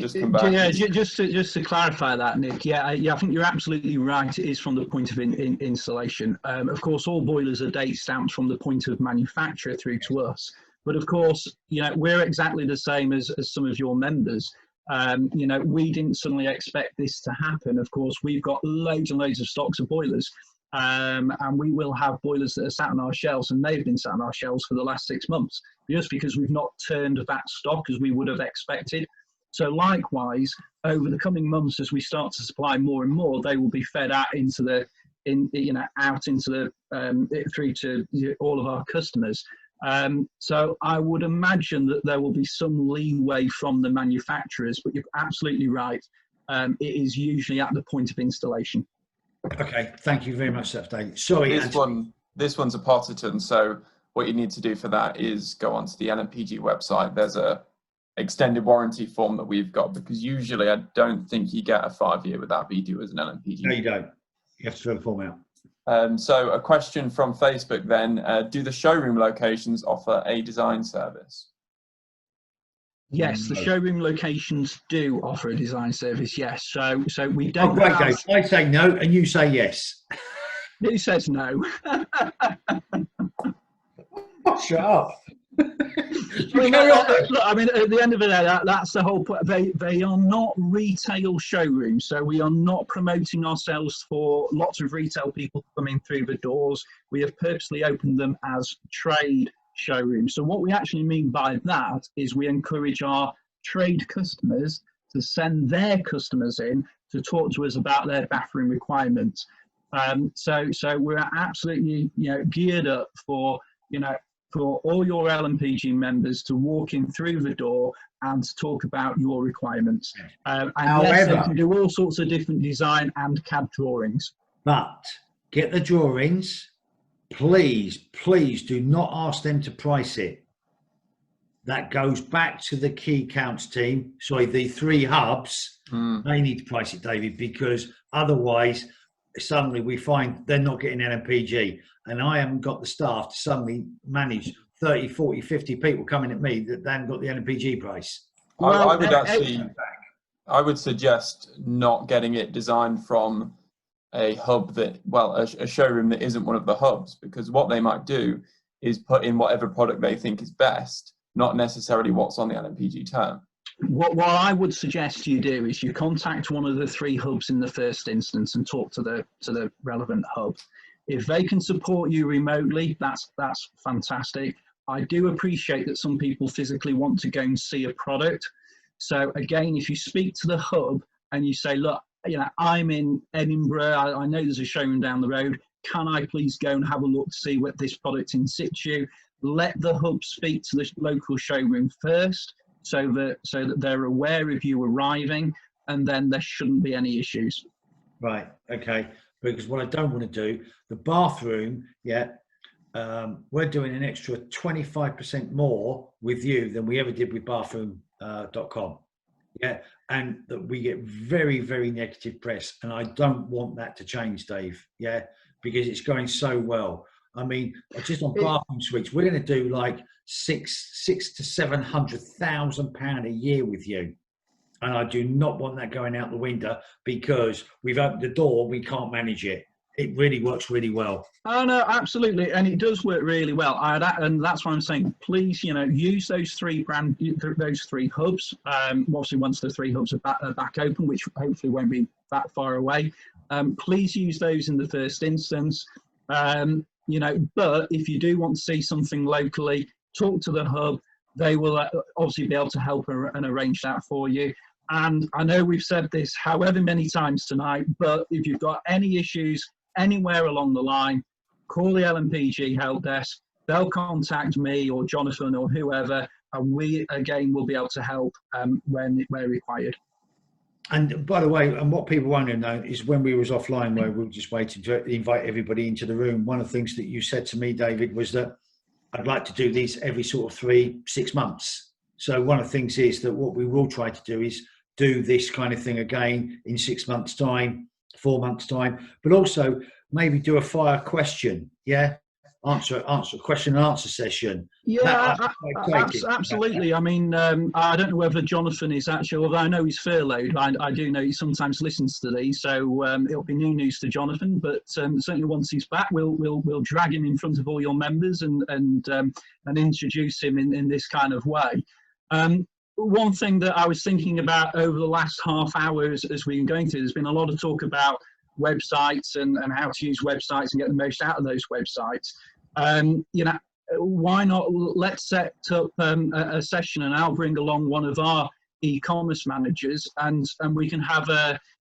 just come back. Yeah, just to clarify that, Nick. Yeah, I think you're absolutely right. It is from the point of installation. Of course, all boilers are date stamped from the point of manufacture through to us. But of course, we're exactly the same as some of your members. We didn't suddenly expect this to happen. Of course, we've got loads and loads of stocks of boilers. And we will have boilers that are sat on our shelves, and they've been sat on our shelves for the last 6 months, just because we've not turned that stock as we would have expected. So likewise, over the coming months, as we start to supply more and more, they will be fed out through to all of our customers. So I would imagine that there will be some leeway from the manufacturers, but you're absolutely right. It is usually at the point of installation. Okay, thank you very much, Dave. Sorry, this one's a Potterton, so what you need to do for that is go onto the LNPG website. There's a extended warranty form that we've got, because usually I don't think you get a 5-year with that VDU as an LNPG. No, you don't. You have to fill the form out. So a question from Facebook then, do the showroom locations offer a design service? Yes, the showroom locations do offer a design service, yes. So we don't. Oh, great, Dave. I say no and you say yes. Who says no? Shut up. Look, I mean, at the end of the day, that's the whole point. They are not retail showrooms, so we are not promoting ourselves for lots of retail people coming through the doors. We have purposely opened them as trade showroom. So what we actually mean by that is we encourage our trade customers to send their customers in to talk to us about their bathroom requirements. So we're absolutely, geared up for, for all your LNPG members to walk in through the door and to talk about your requirements. And yes, they can do all sorts of different design and CAD drawings. But get the drawings. Please do not ask them to price it. That goes back to the key accounts team. Sorry, the 3 hubs. They need to price it, David, because otherwise suddenly we find they're not getting LNPG, and I haven't got the staff to suddenly manage 30, 40, 50 people coming at me that they haven't got the LNPG price. Well, I would suggest not getting it designed from a hub that, a showroom that isn't one of the hubs, because what they might do is put in whatever product they think is best, not necessarily what's on the LNPG term. What I would suggest you do is you contact one of the 3 hubs in the first instance and talk to the relevant hub. If they can support you remotely, that's fantastic. I do appreciate that some people physically want to go and see a product. So again, if you speak to the hub and you say, look, I'm in Edinburgh, I know there's a showroom down the road, can I please go and have a look to see what this product in situ? Let the hub speak to the local showroom first, so that they're aware of you arriving, and then there shouldn't be any issues. Right, okay. Because what I don't want to do, the bathroom, we're doing an extra 25% more with you than we ever did with bathroom.com. And that we get very, very negative press, and I don't want that to change, Dave, because it's going so well. I mean, just on bathroom suites, we're going to do like six to £700,000 a year with you, and I do not want that going out the window because we've opened the door. We can't manage it. It really works really well. Oh no, absolutely, and it does work really well. And that's why I'm saying, please, use those 3 hubs. Obviously, once the 3 hubs are back open, which hopefully won't be that far away, please use those in the first instance. But if you do want to see something locally, talk to the hub. They will obviously be able to help and arrange that for you. And I know we've said this however many times tonight, but if you've got any issues anywhere along the line, call the LNPG help desk. They'll contact me or Jonathan or whoever, and we again will be able to help when required. And by the way, and what people won't know is when we was offline, where we were just waiting to invite everybody into the room, one of the things that you said to me, David, was that I'd like to do these every sort of 3-6 months. So one of the things is that what we will try to do is do this kind of thing again in 6 months' time, 4 months' time, but also maybe do a fire question, answer question and answer session. Absolutely. I mean, I don't know whether Jonathan is actually, although I know he's furloughed, I do know he sometimes listens to these, so it'll be new news to Jonathan, but certainly once he's back, we'll drag him in front of all your members and introduce him in this kind of way. One thing that I was thinking about over the last half hour as we've been going through, there's been a lot of talk about websites and how to use websites and get the most out of those websites. Why not let's set up a session, and I'll bring along one of our e-commerce managers, and we can have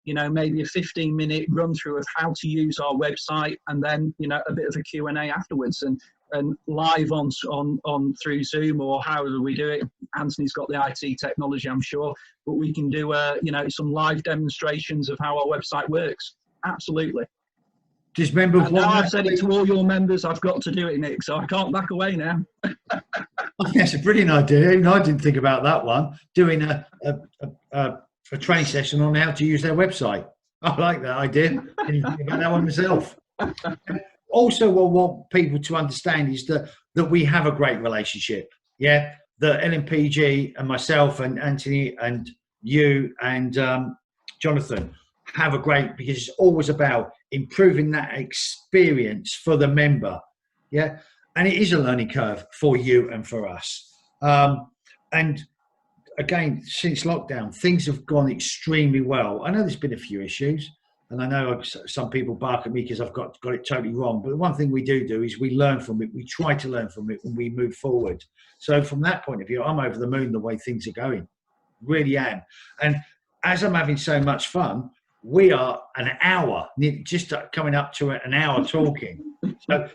maybe a 15-minute run through of how to use our website, and then a bit of a Q&A afterwards, and live on through Zoom or however we do it. Anthony's got the IT technology, I'm sure, but we can do some live demonstrations of how our website works. Absolutely. Just remember, now I've said it to all your members, I've got to do it, Nick, so I can't back away now. That's a brilliant idea. Even I didn't think about that one. Doing a training session on how to use their website. I like that idea. I didn't think about that one myself. Also, what I want people to understand is that we have a great relationship. The LNPG and myself and Anthony and you and Jonathan have a great, because it's always about improving that experience for the member. And it is a learning curve for you and for us. And again, since lockdown, things have gone extremely well. I know there's been a few issues, and I know some people bark at me because I've got it totally wrong, but the one thing we do is we learn from it. We try to learn from it when we move forward. So from that point of view, I'm over the moon the way things are going. Really am. And as I'm having so much fun, we are an hour, just coming up to an hour talking. So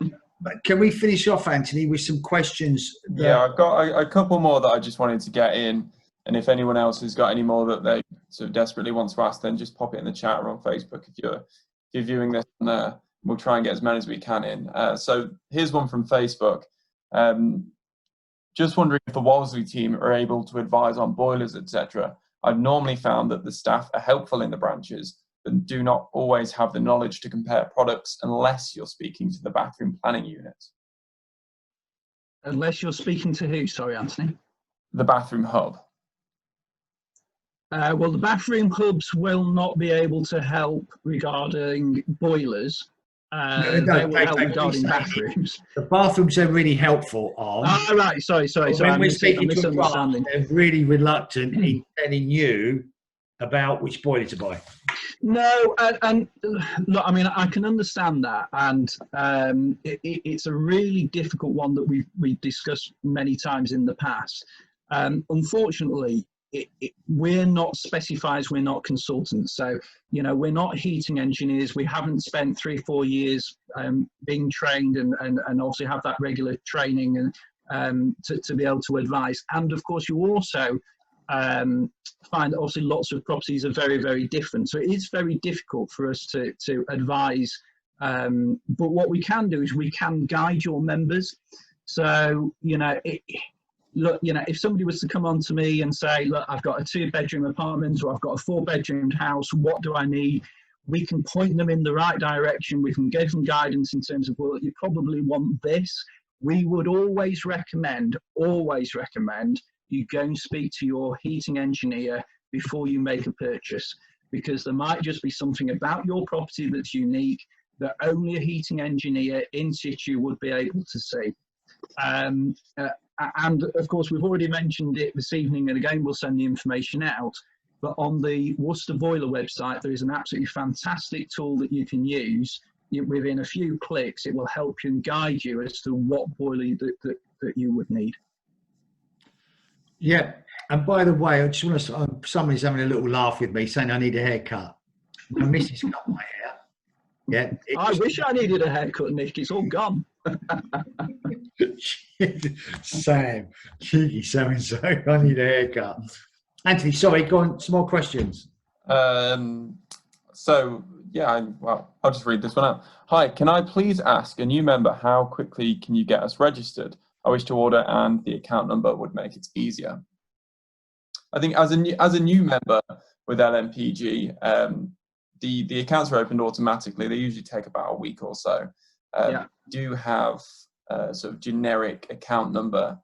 can we finish off, Anthony, with some questions? Yeah, I've got a couple more that I just wanted to get in. And if anyone else has got any more that they sort of desperately want to ask, then just pop it in the chat or on Facebook if you're viewing this on there. We'll try and get as many as we can in. So here's one from Facebook. Just wondering if the Wolseley team are able to advise on boilers, etc. I've normally found that the staff are helpful in the branches, but do not always have the knowledge to compare products unless you're speaking to the bathroom planning unit. Unless you're speaking to who? Sorry, Anthony. The bathroom hub. Well, the bathroom hubs will not be able to help regarding boilers. They will help regarding bathrooms. The bathrooms are really helpful on. Oh, right. Sorry. When we're speaking to a bathroom, they're really reluctant in telling you about which boiler to buy. No, and look, I mean, I can understand that, and it's a really difficult one that we've discussed many times in the past. Unfortunately, we're not specifiers, we're not consultants, so we're not heating engineers. We haven't spent 3-4 years being trained and also have that regular training and to be able to advise. And of course, you also find that obviously lots of properties are very, very different, so it is very difficult for us to advise, but what we can do is we can guide your members. So look, if somebody was to come on to me and say, look, I've got a 2-bedroom apartment or I've got a 4-bedroomed house, what do I need? We can point them in the right direction. We can give them guidance in terms of, well, you probably want this. We would always recommend you go and speak to your heating engineer before you make a purchase, because there might just be something about your property that's unique that only a heating engineer in situ would be able to see. And of course, we've already mentioned it this evening, and again, we'll send the information out. But on the Worcester Boiler website, there is an absolutely fantastic tool that you can use. Within a few clicks, it will help you and guide you as to what boiler that you would need. Yeah, and by the way, I just want to. Somebody's having a little laugh with me, saying I need a haircut. My missus cut my hair. Yeah, I wish I needed a haircut, Nick. It's all gone. Sam, cheeky so-and-so, I need a haircut. Anthony, sorry, go on, some more questions. So, yeah, well, I'll just read this one out. Hi, can I please ask a new member how quickly can you get us registered? I wish to order and the account number would make it easier. I think as a new member with LNPG, the accounts are opened automatically. They usually take about a week or so. Do have a sort of generic account number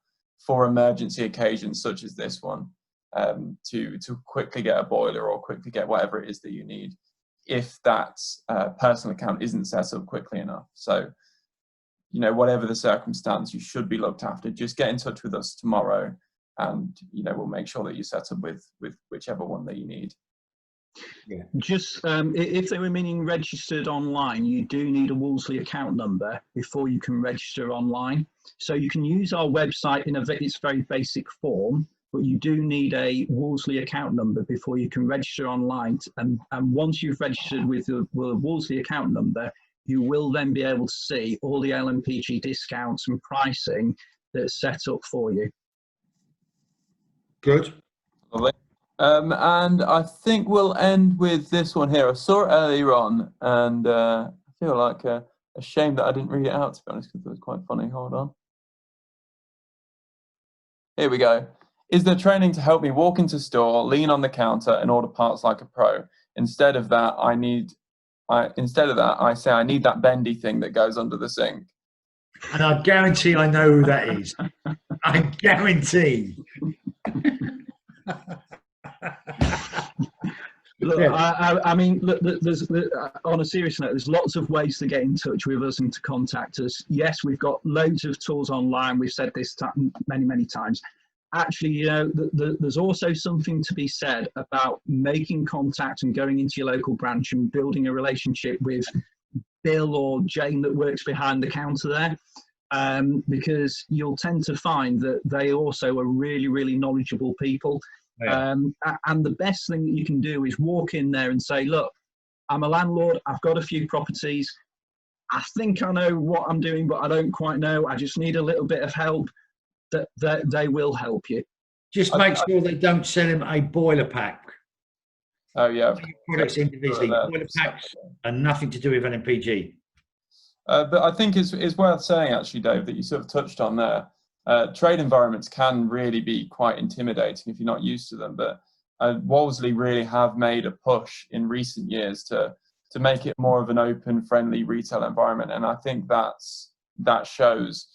for emergency occasions such as this one, to quickly get a boiler or quickly get whatever it is that you need if that personal account isn't set up quickly enough. So, whatever the circumstance, you should be looked after. Just get in touch with us tomorrow and, we'll make sure that you set up with whichever one that you need. Yeah. Just if they were meaning registered online, you do need a Wolseley account number before you can register online. So you can use our website in its very basic form, but you do need a Wolseley account number before you can register online. And once you've registered with the Wolseley account number, you will then be able to see all the LNPG discounts and pricing that's set up for you. Good. Lovely. And I think we'll end with this one here. I saw it earlier on, and I feel like a shame that I didn't read it out, to be honest, because it was quite funny. Hold on. Here we go. Is there training to help me walk into store, lean on the counter, and order parts like a pro? Instead of that, I say I need that bendy thing that goes under the sink. And I guarantee I know who that is. I guarantee. Look, I mean, look, there's on a serious note, there's lots of ways to get in touch with us and to contact us. Yes, we've got loads of tools online. We've said this many times. actually, you know, there's also something to be said about making contact and going into your local branch and building a relationship with Bill or Jane that works behind the counter there, because you'll tend to find that they also are really, really knowledgeable people. Yeah. And the best thing that you can do is walk in there and say, look, I'm a landlord, I've got a few properties, I think I know what I'm doing, but I don't quite know, I just need a little bit of help. That they will help you. Just make sure they don't sell him a boiler pack. Oh yeah, products individually. Boiler packs are nothing to do with LNPG. But I think it's worth saying actually, Dave, that you sort of touched on there. Trade environments can really be quite intimidating if you're not used to them. But Wolseley really have made a push in recent years to make it more of an open, friendly retail environment, and I think that shows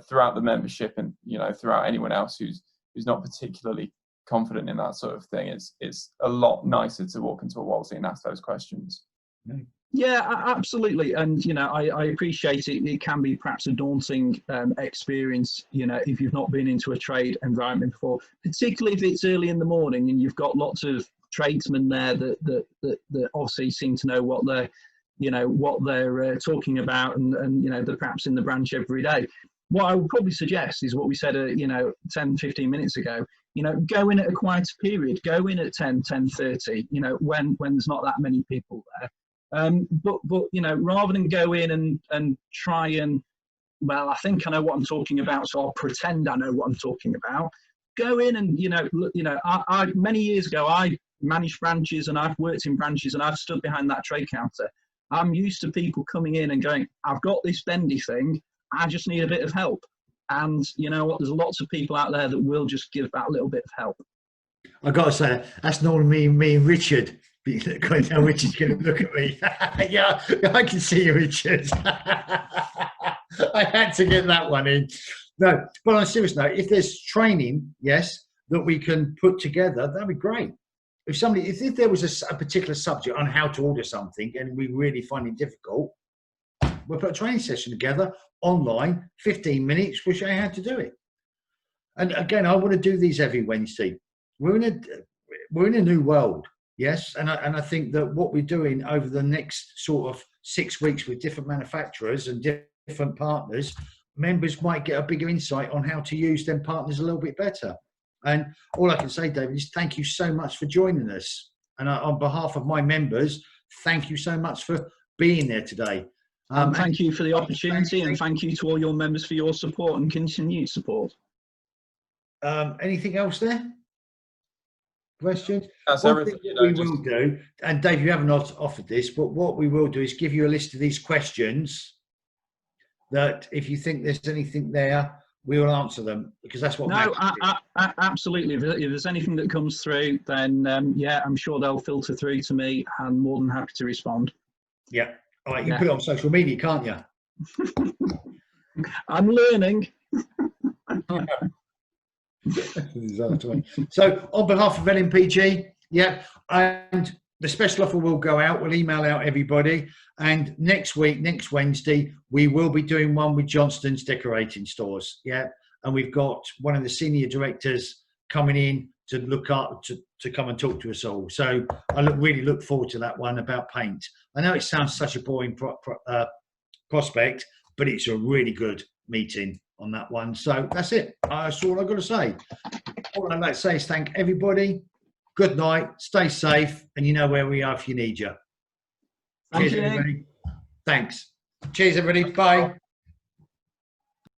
throughout the membership, and you know, throughout anyone else who's not particularly confident in that sort of thing. It's a lot nicer to walk into a Wolseley and ask those questions. Yeah, absolutely. And you know, I appreciate it. It can be perhaps a daunting experience, you know, if you've not been into a trade environment before, particularly if it's early in the morning and you've got lots of tradesmen there that obviously seem to know what they're talking about, and you know, they're perhaps in the branch every day. What I would probably suggest is what we said, 10-15 minutes ago. You know, go in at a quieter period. Go in at 10:30. You know, when there's not that many people there. But you know, rather than go in and try and, well, I think I know what I'm talking about, so I'll pretend I know what I'm talking about. Go in and I many years ago I managed branches and I've worked in branches and I've stood behind that trade counter. I'm used to people coming in and going, I've got this bendy thing, I just need a bit of help. And you know what, there's lots of people out there that will just give that little bit of help. I've got to say, that's normally me and Richard. Now Richard's going to look at me. Yeah, I can see you, Richard. I had to get that one in. No, but on a serious note, if there's training, yes, that we can put together, that'd be great. If there was a particular subject on how to order something and we really find it difficult, we'll put a training session together online, 15 minutes, we'll show you how to do it. And again, I want to do these every Wednesday. We're in a new world, yes, and I think that what we're doing over the next sort of 6 weeks with different manufacturers and different partners, members might get a bigger insight on how to use them partners a little bit better. And all I can say, David, is thank you so much for joining us. And on behalf of my members, thank you so much for being there today. Thank you for the opportunity, and thank you to all your members for your support and continued support. Anything else there? Questions? That's One everything. thing we will do, and Dave, you haven't offered this, but what we will do is give you a list of these questions that if you think there's anything there, we will answer them, because that's what. No, absolutely. If there's anything that comes through, then yeah, I'm sure they'll filter through to me. I'm more than happy to respond. Yeah. All right, you can put it on social media, can't you? I'm learning. So on behalf of LNPG, yeah, and the special offer will go out. We'll email out everybody. And next week, next Wednesday, we will be doing one with Johnston's Decorating Stores. Yeah. And we've got one of the senior directors coming in to look up, to come and talk to us all. So I really look forward to that one about paint. I know it sounds such a boring prospect, but it's a really good meeting on that one. So that's it. That's all I've got to say. All I'd like to say is thank everybody. Good night. Stay safe. And you know where we are if you need you. Cheers, everybody. Thanks. Cheers, everybody. Bye.